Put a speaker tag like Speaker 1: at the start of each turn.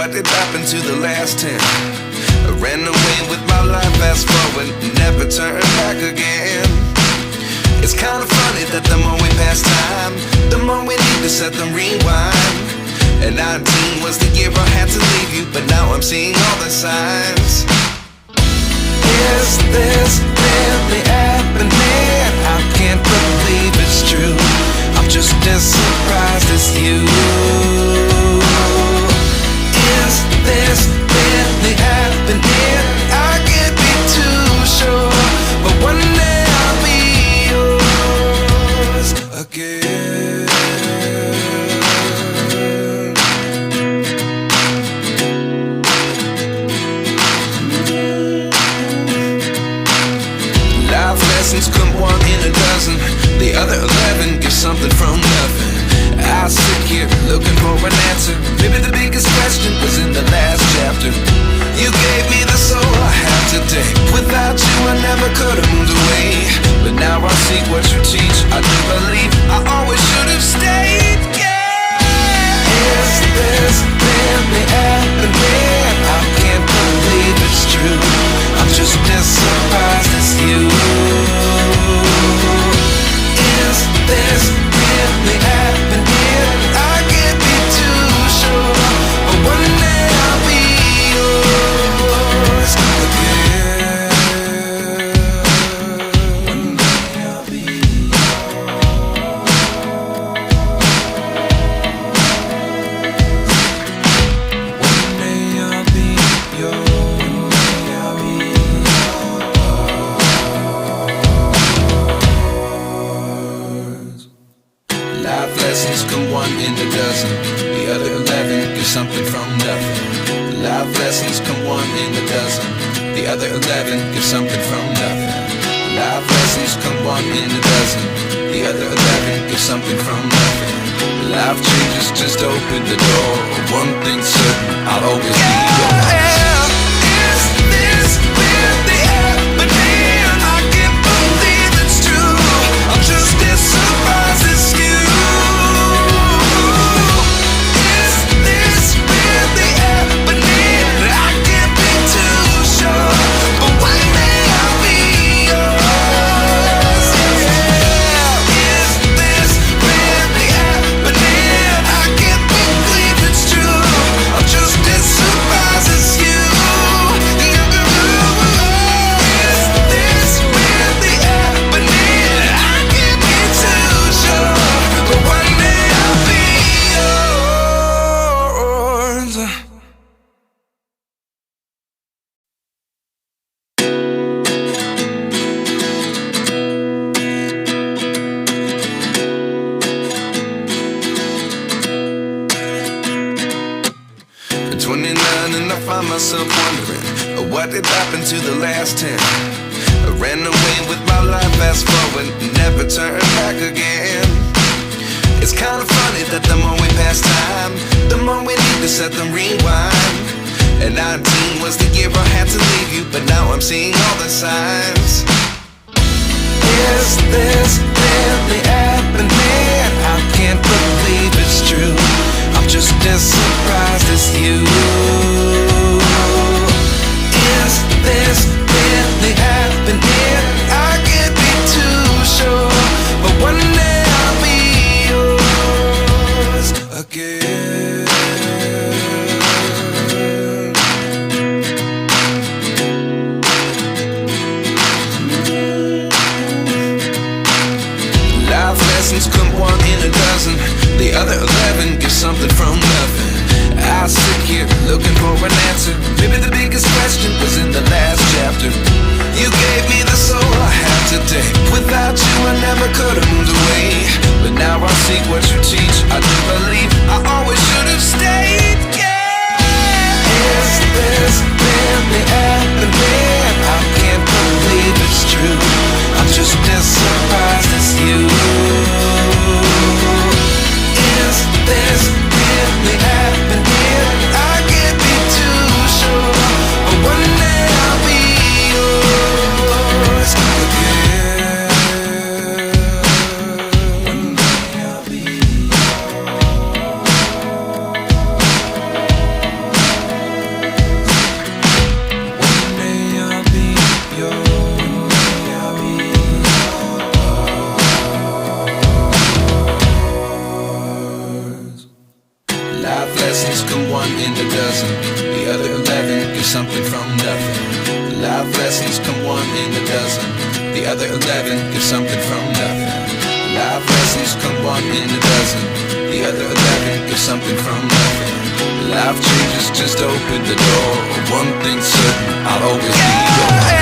Speaker 1: What did happen to the last 10? I ran away with my life, fast forward, never turn back again. It's kind of funny that the more we pass time, the more we need to set them rewind. And 19 was the year I had to leave you, but now I'm seeing all the signs. Is this really happening? I can't believe it's true. I'm just as surprised as you. Is this really happening? I can't be too sure, but one day I'll be yours again. Life lessons come one in a dozen. The other 11 give something from nothing. I sit here looking for an answer. Maybe the biggest question was in the last chapter. You gave me the soul I have today. Without you I never could have moved away. But now I see what you teach. I do believe I always should have stayed. Yeah. Is this really happening? I can't believe it's true. I'm just as surprised as you. Is this really happening? I can't be too sure, but one day I'll be yours again. One day I'll be yours. One day I'll be yours. One day I'll be yours. Life lessons come one in a dozen. The other 11 give something from nothing. Life lessons come one in a dozen. The other 11 give something from nothing. Life lessons come one in a dozen. The other 11 give something from nothing. Life changes just open the door. One thing's certain, I'll always be yours. Is this really happening? I can't believe it's true. I'm just as surprised as you. Is this really happening? I can't be too sure, but one day I'll be yours. Yeah. Is this really happening? I can't believe it's true. I'm just as surprised as you. Is this really happening? I can't be too sure, but one day I'll be yours. At 29 and I find myself wondering, what did happen to the last 10? I ran away with my life, fast forward, never turn back again. It's kind of funny that the more we pass time, the more we need to set them rewind. And 19 was the year I had to leave you, but now I'm seeing all the signs. Is this really happening? I can't believe it's true. I'm just as surprised as you. Is this really happening? I can't be too sure, but one day I'll be yours again. Life lessons come one in a dozen. The other 11 give something from nothing. I sit here in a dozen. The other 11 get something from nothing. Life lessons come one in a dozen. The other 11 get something from nothing. Life lessons come one in a dozen. The other 11 get something from nothing. Life changes just open the door. One thing's certain, I'll always be yours.